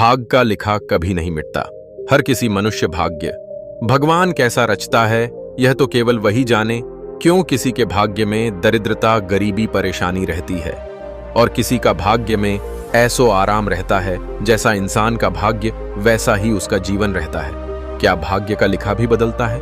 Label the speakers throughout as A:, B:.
A: भाग का लिखा कभी नहीं मिटता। हर किसी मनुष्य भाग्य भगवान कैसा रचता है यह तो केवल वही जाने। क्यों किसी के भाग्य में दरिद्रता, गरीबी, परेशानी रहती है और किसी का भाग्य में ऐसो आराम रहता है। जैसा इंसान का भाग्य वैसा ही उसका जीवन रहता है। क्या भाग्य का लिखा भी बदलता है?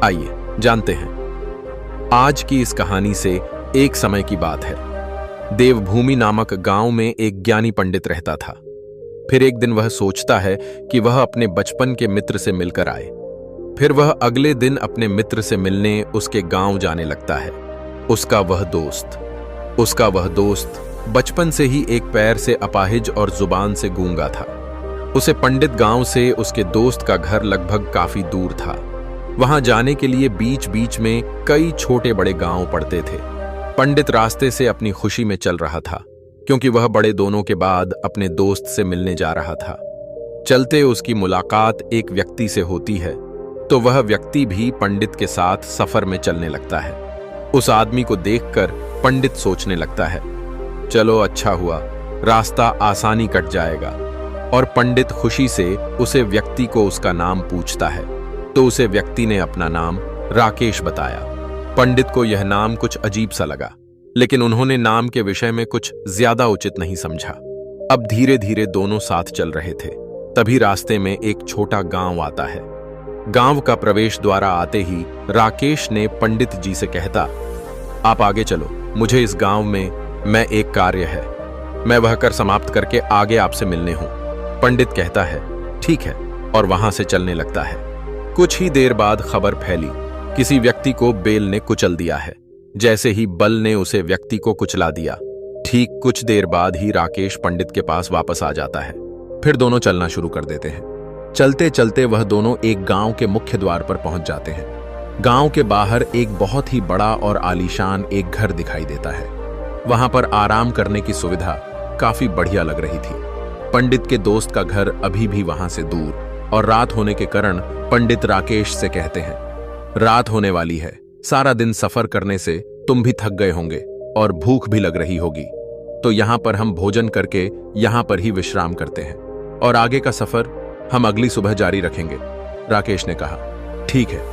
A: आइए जानते हैं। आज की इस कहानी से एक समय की बात है। देवभूमि नामक गांव में एक ज्ञानी पंडित रहता था। फिर एक दिन वह सोचता है कि वह अपने बचपन के मित्र से मिलकर आए। फिर वह अगले दिन अपने मित्र से मिलने उसके गांव जाने लगता है। उसका वह दोस्त बचपन से ही एक पैर से अपाहिज और जुबान से गूंगा था। उसे पंडित गांव से उसके दोस्त का घर लगभग काफी दूर था। वहां जाने के लिए बीच बीच में कई छोटे बड़े गांव पड़ते थे। पंडित रास्ते से अपनी खुशी में चल रहा था, क्योंकि वह बड़े दोनों के बाद अपने दोस्त से मिलने जा रहा था। चलते उसकी मुलाकात एक व्यक्ति से होती है, तो वह व्यक्ति भी पंडित के साथ सफर में चलने लगता है। उस आदमी को देखकर पंडित सोचने लगता है, चलो अच्छा हुआ, रास्ता आसानी कट जाएगा। और पंडित खुशी से उसे व्यक्ति को उसका नाम पूछता है, तो उसे व्यक्ति ने अपना नाम राकेश बताया। पंडित को यह नाम कुछ अजीब सा लगा, लेकिन उन्होंने नाम के विषय में कुछ ज्यादा उचित नहीं समझा। अब धीरे धीरे दोनों साथ चल रहे थे। तभी रास्ते में एक छोटा गांव आता है। गांव का प्रवेश द्वार आते ही राकेश ने पंडित जी से कहता, आप आगे चलो, मुझे इस गांव में एक कार्य है, मैं वह कर समाप्त करके आगे आपसे मिलने हूं। पंडित कहता है, ठीक है, और वहां से चलने लगता है। कुछ ही देर बाद खबर फैली, किसी व्यक्ति को बेल ने कुचल दिया है। जैसे ही बल ने उसे व्यक्ति को कुचला दिया, ठीक कुछ देर बाद ही राकेश पंडित के पास वापस आ जाता है। फिर दोनों चलना शुरू कर देते हैं। चलते चलते वह दोनों एक गांव के मुख्य द्वार पर पहुंच जाते हैं। गांव के बाहर एक बहुत ही बड़ा और आलीशान एक घर दिखाई देता है। वहां पर आराम करने की सुविधा काफी बढ़िया लग रही थी। पंडित के दोस्त का घर अभी भी वहां से दूर, और रात होने के कारण पंडित राकेश से कहते हैं, रात होने वाली है, सारा दिन सफर करने से तुम भी थक गए होंगे और भूख भी लग रही होगी, तो यहां पर हम भोजन करके यहां पर ही विश्राम करते हैं और आगे का सफर हम अगली सुबह जारी रखेंगे। राकेश ने कहा, ठीक है,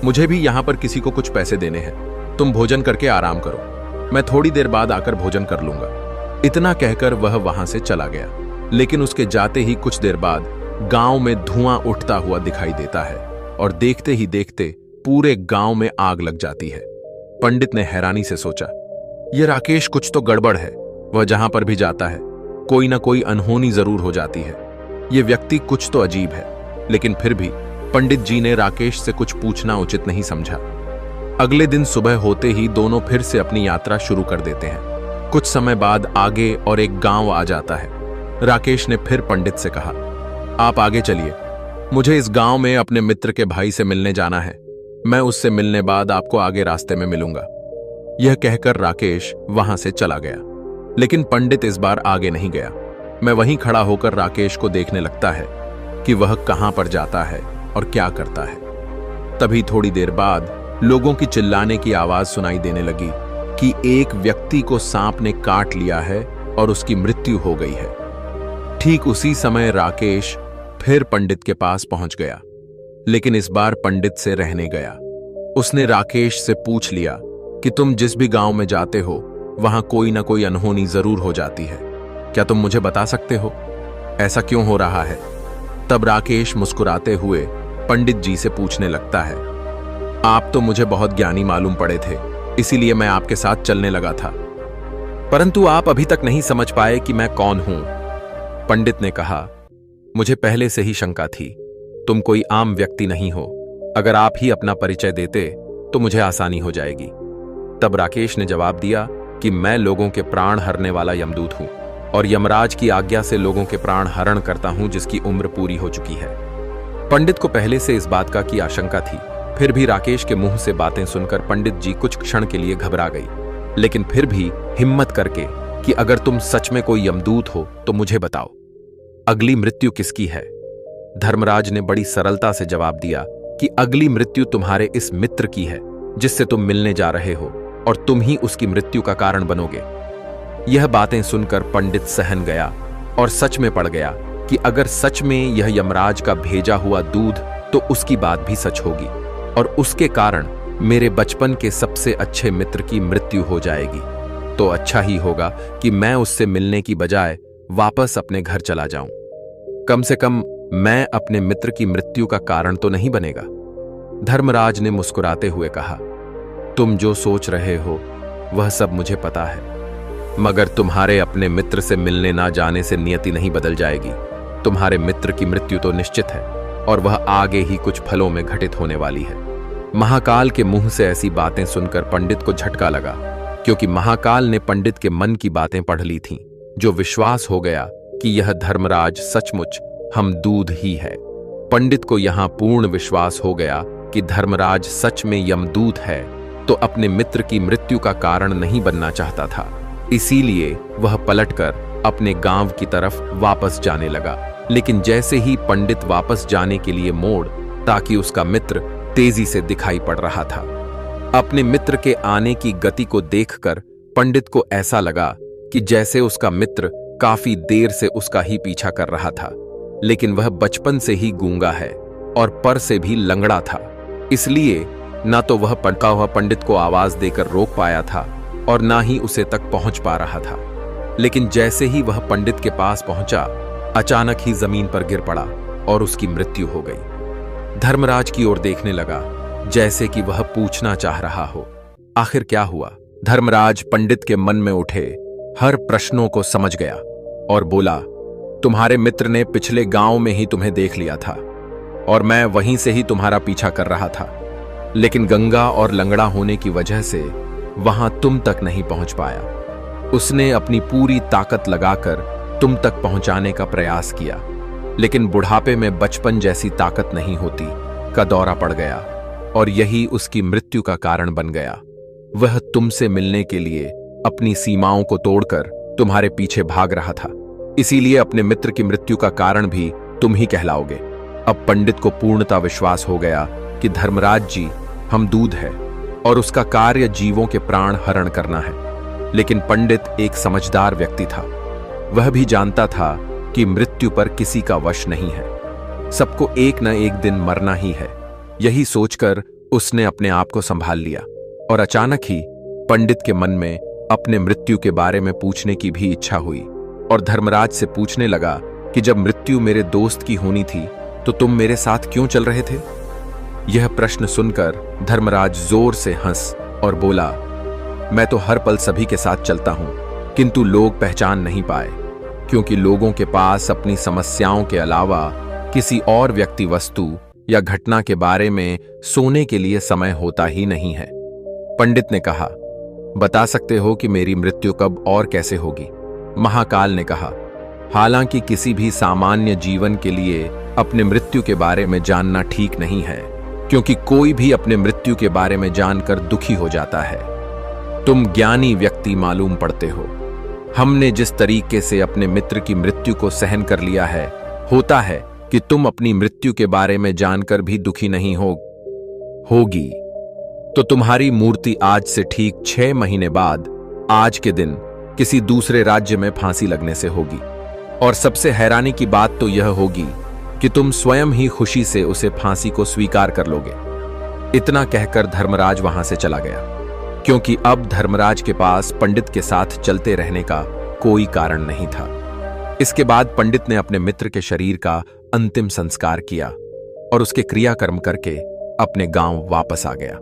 A: मुझे भी यहां पर किसी को कुछ पैसे देने हैं, तुम भोजन करके आराम करो, मैं थोड़ी देर बाद आकर भोजन कर लूंगा। इतना कहकर वह वहां से चला गया। लेकिन उसके जाते ही कुछ देर बाद गांव में धुआं उठता हुआ दिखाई देता है और देखते ही देखते पूरे गांव में आग लग जाती है। पंडित ने हैरानी से सोचा, यह राकेश कुछ तो गड़बड़ है। वह जहां पर भी जाता है कोई ना कोई अनहोनी जरूर हो जाती है। यह व्यक्ति कुछ तो अजीब है। लेकिन फिर भी पंडित जी ने राकेश से कुछ पूछना उचित नहीं समझा। अगले दिन सुबह होते ही दोनों फिर से अपनी यात्रा शुरू कर देते हैं। कुछ समय बाद आगे और एक गांव आ जाता है। राकेश ने फिर पंडित से कहा, आप आगे चलिए, मुझे इस गांव में अपने मित्र के भाई से मिलने जाना है, मैं उससे मिलने बाद आपको आगे रास्ते में मिलूंगा। यह कहकर राकेश वहां से चला गया। लेकिन पंडित इस बार आगे नहीं गया। मैं वहीं खड़ा होकर राकेश को देखने लगता है कि वह कहां पर जाता है और क्या करता है। तभी थोड़ी देर बाद लोगों की चिल्लाने की आवाज सुनाई देने लगी कि एक व्यक्ति को सांप ने काट लिया है और उसकी मृत्यु हो गई है। ठीक उसी समय राकेश फिर पंडित के पास पहुंच गया, लेकिन इस बार पंडित से रहने गया। उसने राकेश से पूछ लिया कि तुम जिस भी गांव में जाते हो वहां कोई ना कोई अनहोनी जरूर हो जाती है, क्या तुम मुझे बता सकते हो, ऐसा क्यों हो रहा है? तब राकेश मुस्कुराते हुए पंडित जी से पूछने लगता है, आप तो मुझे बहुत ज्ञानी मालूम पड़े थे, इसीलिए मैं आपके साथ चलने लगा था, परंतु आप अभी तक नहीं समझ पाए कि मैं कौन हूं। पंडित ने कहा, मुझे पहले से ही शंका थी, तुम कोई आम व्यक्ति नहीं हो। अगर आप ही अपना परिचय देते तो मुझे आसानी हो जाएगी। तब राकेश ने जवाब दिया कि मैं लोगों के प्राण हरने वाला यमदूत हूं और यमराज की आज्ञा से लोगों के प्राण हरण करता हूं जिसकी उम्र पूरी हो चुकी है। पंडित को पहले से इस बात का की आशंका थी। फिर भी राकेश के मुंह से बातें सुनकर पंडित जी कुछ क्षण के लिए घबरा गई, लेकिन फिर भी हिम्मत करके कि अगर तुम सच में कोई यमदूत हो तो मुझे बताओ, अगली मृत्यु किसकी है? धर्मराज ने बड़ी सरलता से जवाब दिया कि अगली मृत्यु तुम्हारे इस मित्र की है जिससे तुम मिलने जा रहे हो, और तुम ही उसकी मृत्यु का कारण बनोगे। यह बातें सुनकर पंडित सहन गया और सच में पड़ गया कि अगर सच में यह यमराज का भेजा हुआ दूध तो उसकी बात भी सच होगी और उसके कारण मेरे बचपन के सबसे अच्छे मित्र की मृत्यु हो जाएगी, तो अच्छा ही होगा कि मैं उससे मिलने की बजाय वापस अपने घर चला जाऊं। कम से कम मैं अपने मित्र की मृत्यु का कारण तो नहीं बनेगा। धर्मराज ने मुस्कुराते हुए कहा, तुम जो सोच रहे हो वह सब मुझे पता है, मगर तुम्हारे अपने मित्र से मिलने ना जाने से नियति नहीं बदल जाएगी। तुम्हारे मित्र की मृत्यु तो निश्चित है और वह आगे ही कुछ फलों में घटित होने वाली है। महाकाल के मुंह से ऐसी बातें सुनकर पंडित को झटका लगा, क्योंकि महाकाल ने पंडित के मन की बातें पढ़ ली थीं, जो विश्वास हो गया कि यह धर्मराज सचमुच हमदूद ही है। पंडित को यहां पूर्ण विश्वास हो गया कि धर्मराज सच में यमदूत है, तो अपने मित्र की मृत्यु का कारण नहीं बनना चाहता था। इसीलिए वह पलटकर अपने गांव की तरफ वापस जाने लगा। लेकिन जैसे ही पंडित वापस जाने के लिए मोड़ ताकि उसका मित्र तेजी से दिखाई पड़ रहा था। अपने मित्र के आने की गति को देखकर पंडित को ऐसा लगा कि जैसे उसका मित्र काफी देर से उसका ही पीछा कर रहा था, लेकिन वह बचपन से ही गूंगा है और पर से भी लंगड़ा था। इसलिए ना तो वह पटका हुआ पंडित को आवाज देकर रोक पाया था और ना ही उसे तक पहुंच पा रहा था। लेकिन जैसे ही वह पंडित के पास पहुंचा, अचानक ही जमीन पर गिर पड़ा और उसकी मृत्यु हो गई। धर्मराज की ओर देखने लगा, जैसे कि वह पूछना चाह रहा हो, आखिर क्या हुआ? धर्मराज पंडित के मन में उठे हर प्रश्नों को समझ गया और बोला, तुम्हारे मित्र ने पिछले गांव में ही तुम्हें देख लिया था और मैं वहीं से ही तुम्हारा पीछा कर रहा था, लेकिन गंगा और लंगड़ा होने की वजह से वहां तुम तक नहीं पहुंच पाया। उसने अपनी पूरी ताकत लगाकर तुम तक पहुंचाने का प्रयास किया, लेकिन बुढ़ापे में बचपन जैसी ताकत नहीं होती का दौरा पड़ गया और यही उसकी मृत्यु का कारण बन गया। वह तुमसे मिलने के लिए अपनी सीमाओं को तोड़कर तुम्हारे पीछे भाग रहा था, इसीलिए अपने मित्र की मृत्यु का कारण भी तुम ही कहलाओगे। अब पंडित को पूर्णता विश्वास हो गया कि धर्मराज जी हमदूद है और उसका कार्य जीवों के प्राण हरण करना है। लेकिन पंडित एक समझदार व्यक्ति था। वह भी जानता था कि मृत्यु पर किसी का वश नहीं है, सबको एक न एक दिन मरना ही है। यही सोचकर उसने अपने आप को संभाल लिया और अचानक ही पंडित के मन में अपने मृत्यु के बारे में पूछने की भी इच्छा हुई और धर्मराज से पूछने लगा कि जब मृत्यु मेरे दोस्त की होनी थी तो तुम मेरे साथ क्यों चल रहे थे? यह प्रश्न सुनकर धर्मराज जोर से हंस और बोला, मैं तो हर पल सभी के साथ चलता हूं, किंतु लोग पहचान नहीं पाए, क्योंकि लोगों के पास अपनी समस्याओं के अलावा किसी और व्यक्ति, वस्तु या घटना के बारे में सोने के लिए समय होता ही नहीं है। पंडित ने कहा, बता सकते हो कि मेरी मृत्यु कब और कैसे होगी? महाकाल ने कहा, हालांकि किसी भी सामान्य जीवन के लिए अपने मृत्यु के बारे में जानना ठीक नहीं है, क्योंकि कोई भी अपने मृत्यु के बारे में जानकर दुखी हो जाता है। तुम ज्ञानी व्यक्ति मालूम पड़ते हो। हमने जिस तरीके से अपने मित्र की मृत्यु को सहन कर लिया है, होता है कि तुम अपनी मृत्यु के बारे में जानकर भी दुखी नहीं होगी। तो तुम्हारी मूर्ति आज से ठीक 6 महीने बाद आज के दिन किसी दूसरे राज्य में फांसी लगने से होगी। और सबसे हैरानी की बात तो यह होगी कि तुम स्वयं ही खुशी से उसे फांसी को स्वीकार कर लोगे। इतना कहकर धर्मराज वहां से चला गया, क्योंकि अब धर्मराज के पास पंडित के साथ चलते रहने का कोई कारण नहीं था। इसके बाद पंडित ने अपने मित्र के शरीर का अंतिम संस्कार किया और उसके क्रियाकर्म करके अपने गांव वापस आ गया।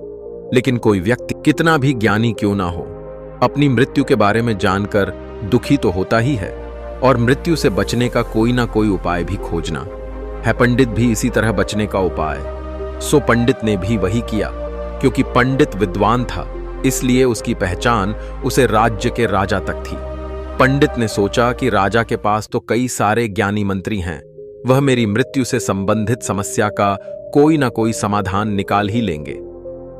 A: लेकिन कोई व्यक्ति कितना भी ज्ञानी क्यों ना हो, अपनी मृत्यु के बारे में जानकर दुखी तो होता ही है, और मृत्यु से बचने का कोई ना कोई उपाय भी खोजना है। पंडित भी इसी तरह बचने का उपाय, सो पंडित ने भी वही किया। क्योंकि पंडित विद्वान था, इसलिए उसकी पहचान उसे राज्य के राजा तक थी। पंडित ने सोचा कि राजा के पास तो कई सारे ज्ञानी मंत्री हैं, वह मेरी मृत्यु से संबंधित समस्या का कोई ना कोई समाधान निकाल ही लेंगे।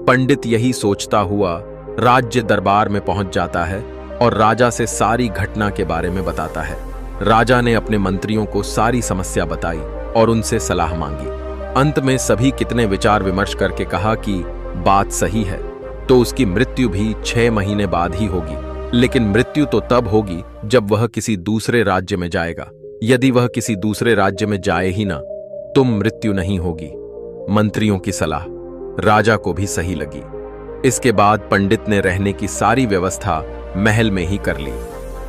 A: पंडित यही सोचता हुआ राज्य दरबार में पहुंच जाता है और राजा से सारी घटना के बारे में बताता है। राजा ने अपने मंत्रियों को सारी समस्या बताई और उनसे सलाह मांगी। अंत में सभी कितने विचार विमर्श करके कहा कि बात सही है, तो उसकी मृत्यु भी 6 महीने बाद ही होगी। लेकिन मृत्यु तो तब होगी जब वह किसी दूसरे राज्य में जाएगा, यदि वह किसी दूसरे राज्य में जाए ही ना तो मृत्यु नहीं होगी। मंत्रियों की सलाह राजा को भी सही लगी। इसके बाद पंडित ने रहने की सारी व्यवस्था महल में ही कर ली।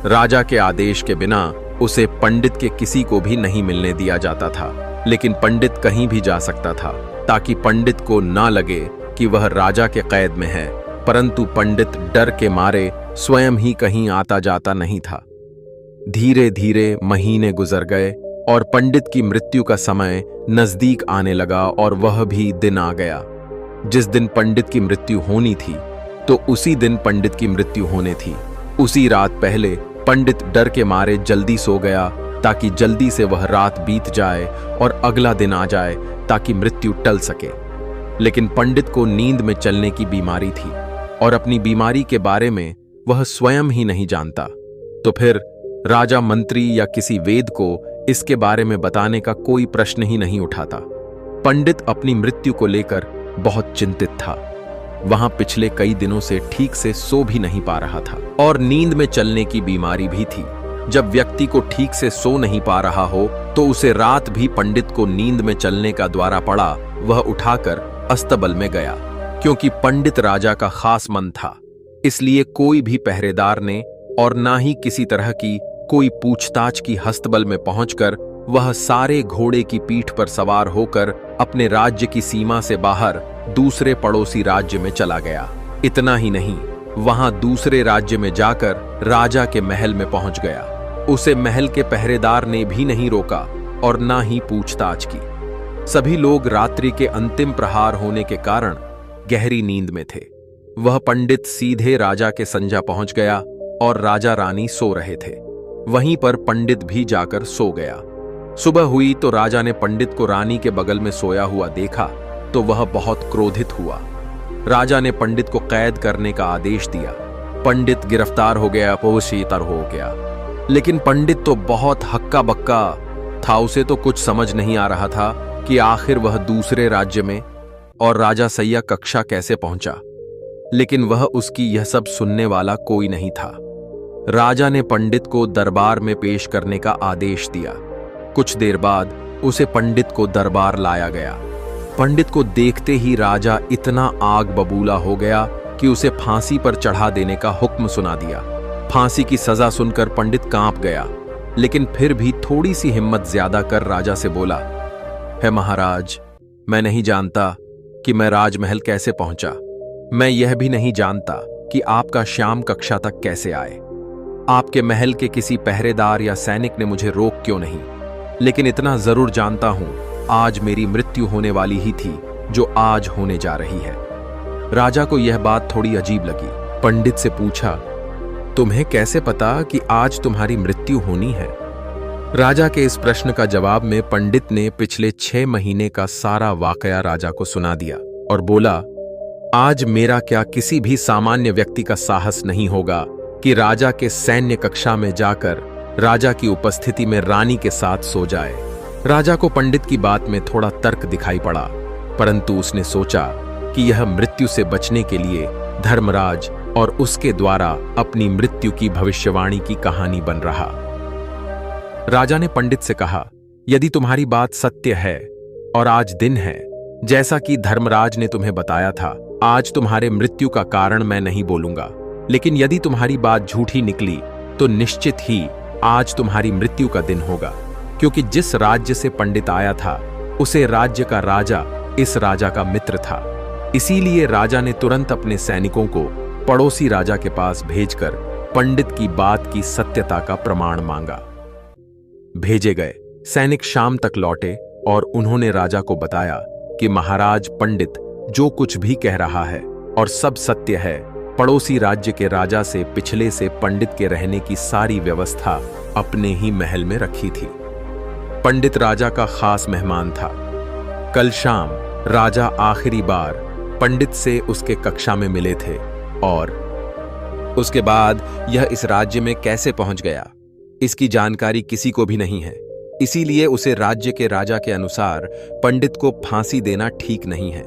A: राजा के आदेश के बिना उसे पंडित के किसी को भी नहीं मिलने दिया जाता था, लेकिन पंडित कहीं भी जा सकता था ताकि पंडित को ना लगे कि वह राजा के कैद में है। परंतु पंडित डर के मारे स्वयं ही कहीं आता जाता नहीं था। धीरे धीरे महीने गुजर गए और पंडित की मृत्यु का समय नजदीक आने लगा और वह भी दिन आ गया। जिस दिन पंडित की मृत्यु होनी थी तो उसी दिन पंडित की मृत्यु होने थी। उसी रात पहले पंडित डर के मारे जल्दी सो गया ताकि जल्दी से वह रात बीत जाए और अगला दिन आ जाए ताकि मृत्यु टल सके। लेकिन पंडित को नींद में चलने की बीमारी थी और अपनी बीमारी के बारे में वह स्वयं ही नहीं जानता। तो फिर राजा, मंत्री या किसी वेद को इसके बारे में बताने का कोई प्रश्न ही नहीं उठाता। पंडित अपनी मृत्यु को लेकर बहुत चिंतित था। वहां पिछले कई दिनों से ठीक से सो भी नहीं पा रहा था और नींद में चलने की बीमारी भी थी। जब व्यक्ति को ठीक से सो नहीं पा रहा हो तो उसे रात भी पंडित को नींद में चलने का द्वारा पड़ा वह उठाकर अस्तबल में गया। क्योंकि पंडित राजा का खास मन था, इसलिए कोई भी पहरेदार ने और ना ही किसी तरह की कोई पूछताछ की हस्तबल में पहुंचकर वह सारे घोड़े की पीठ पर सवार होकर अपने राज्य की सीमा से बाहर दूसरे पड़ोसी राज्य में चला गया। इतना ही नहीं, वहां दूसरे राज्य में जाकर राजा के महल में पहुंच गया। उसे महल के पहरेदार ने भी नहीं रोका और ना ही पूछताछ की। सभी लोग रात्रि के अंतिम प्रहार होने के कारण गहरी नींद में थे। वह पंडित सीधे राजा के संजा पहुंच गया और राजा रानी सो रहे थे। वहीं पर पंडित भी जाकर सो गया। सुबह हुई तो राजा ने पंडित को रानी के बगल में सोया हुआ देखा तो वह बहुत क्रोधित हुआ। राजा ने पंडित को कैद करने का आदेश दिया। पंडित गिरफ्तार हो गया, पोशीतर हो गया। लेकिन पंडित तो बहुत हक्का बक्का था। उसे तो कुछ समझ नहीं आ रहा था कि आखिर वह दूसरे राज्य में और राजा सैया कक्षा कैसे पहुंचा। लेकिन वह उसकी यह सब सुनने वाला कोई नहीं था। राजा ने पंडित को दरबार में पेश करने का आदेश दिया। कुछ देर बाद उसे पंडित को दरबार लाया गया। पंडित को देखते ही राजा इतना आग बबूला हो गया कि उसे फांसी पर चढ़ा देने का हुक्म सुना दिया। फांसी की सजा सुनकर पंडित कांप गया, लेकिन फिर भी थोड़ी सी हिम्मत ज्यादा कर राजा से बोला, है महाराज, मैं नहीं जानता कि मैं राजमहल कैसे पहुंचा। मैं यह भी नहीं जानता कि आपका श्याम कक्षा तक कैसे आए। आपके महल के किसी पहरेदार या सैनिक ने मुझे रोक क्यों नहीं। लेकिन इतना जरूर जानता हूं, आज मेरी मृत्यु होने वाली ही थी जो आज होने जा रही है। राजा को यह बात थोड़ी अजीब लगी। पंडित से पूछा, तुम्हें कैसे पता कि आज तुम्हारी मृत्यु होनी है? राजा के इस प्रश्न का जवाब में पंडित ने पिछले 6 महीने का सारा वाकया राजा को सुना दिया और बोला, आज मेरा क्या किसी भी सामान्य व्यक्ति का साहस नहीं होगा कि राजा के सैन्य कक्षा में जाकर राजा की उपस्थिति में रानी के साथ सो जाए। राजा को पंडित की बात में थोड़ा तर्क दिखाई पड़ा, परंतु उसने सोचा कि यह मृत्यु से बचने के लिए धर्मराज और उसके द्वारा अपनी मृत्यु की भविष्यवाणी की कहानी बन रहा। राजा ने पंडित से कहा, यदि तुम्हारी बात सत्य है और आज दिन है जैसा कि धर्मराज ने तुम्हें बताया था, आज तुम्हारे मृत्यु का कारण मैं नहीं बोलूंगा। लेकिन यदि तुम्हारी बात झूठी निकली तो निश्चित ही आज तुम्हारी मृत्यु का दिन होगा, क्योंकि जिस राज्य से पंडित आया था उसे राज्य का राजा इस राजा का मित्र था। इसीलिए राजा ने तुरंत अपने सैनिकों को पड़ोसी राजा के पास भेजकर पंडित की बात की सत्यता का प्रमाण मांगा। भेजे गए सैनिक शाम तक लौटे और उन्होंने राजा को बताया कि महाराज, पंडित जो कुछ भी कह रहा है और सब सत्य है। पड़ोसी राज्य के राजा से पिछले से पंडित के रहने की सारी व्यवस्था अपने ही महल में रखी थी। पंडित राजा का खास मेहमान था। कल शाम राजा आखिरी बार पंडित से उसके कक्षा में मिले थे और उसके बाद यह इस राज्य में कैसे पहुंच गया, इसकी जानकारी किसी को भी नहीं है। इसीलिए उसे राज्य के राजा के अनुसार पंडित को फांसी देना ठीक नहीं है।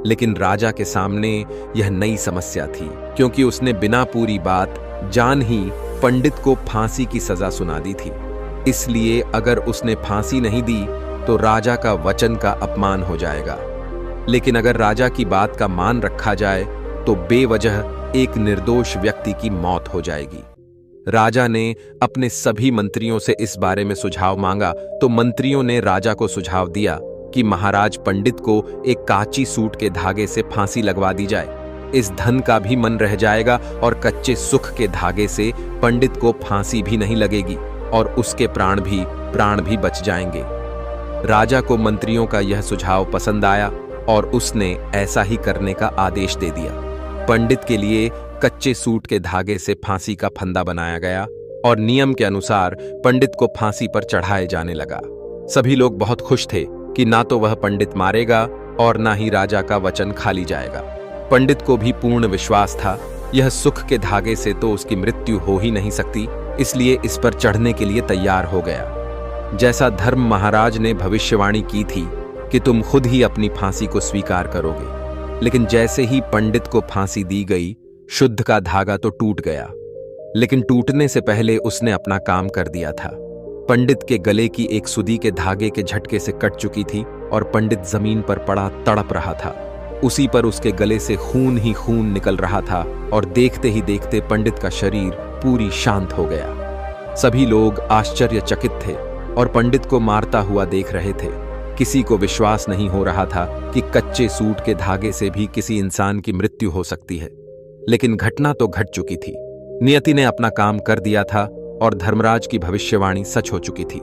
A: लेकिन राजा के सामने यह नई समस्या थी, क्योंकि उसने बिना पूरी बात जान ही पंडित को फांसी की सजा सुना दी थी। इसलिए अगर उसने फांसी नहीं दी तो राजा का वचन का अपमान हो जाएगा। लेकिन अगर राजा की बात का मान रखा जाए तो बेवजह एक निर्दोष व्यक्ति की मौत हो जाएगी। राजा ने अपने सभी मंत्रियों से इस बारे में सुझाव मांगा तो मंत्रियों ने राजा को सुझाव दिया कि महाराज पंडित को एक काची सूट के धागे से फांसी लगवा दी जाए। इस धन का भी मन रह जाएगा और कच्चे सुख के धागे से पंडित को फांसी भी नहीं लगेगी और उसके प्राण भी बच जाएंगे। राजा को मंत्रियों का यह सुझाव पसंद आया और उसने ऐसा ही करने का आदेश दे दिया। पंडित के लिए कच्चे सूट के धागे से फांसी का फंदा बनाया गया और नियम के अनुसार पंडित को फांसी पर चढ़ाए जाने लगा। सभी लोग बहुत खुश थे कि ना तो वह पंडित मारेगा और ना ही राजा का वचन खाली जाएगा। पंडित को भी पूर्ण विश्वास था यह सुख के धागे से तो उसकी मृत्यु हो ही नहीं सकती, इसलिए इस पर चढ़ने के लिए तैयार हो गया। जैसा धर्म महाराज ने भविष्यवाणी की थी कि तुम खुद ही अपनी फांसी को स्वीकार करोगे, लेकिन जैसे ही पंडित को फांसी दी गई शुद्ध का धागा तो टूट गया, लेकिन टूटने से पहले उसने अपना काम कर दिया था। पंडित के गले की एक सुदी के धागे के झटके से कट चुकी थी और पंडित जमीन पर पड़ा तड़प रहा था। उसी पर उसके गले से खून ही खून निकल रहा था और देखते ही देखते पंडित का शरीर पूरी शांत हो गया। सभी लोग आश्चर्यचकित थे और पंडित को मारता हुआ देख रहे थे। किसी को विश्वास नहीं हो रहा था कि कच्चे सूट के धागे से भी किसी इंसान की मृत्यु हो सकती है, लेकिन घटना तो घट चुकी थी। नियति ने अपना काम कर दिया था और धर्मराज की भविष्यवाणी सच हो चुकी थी।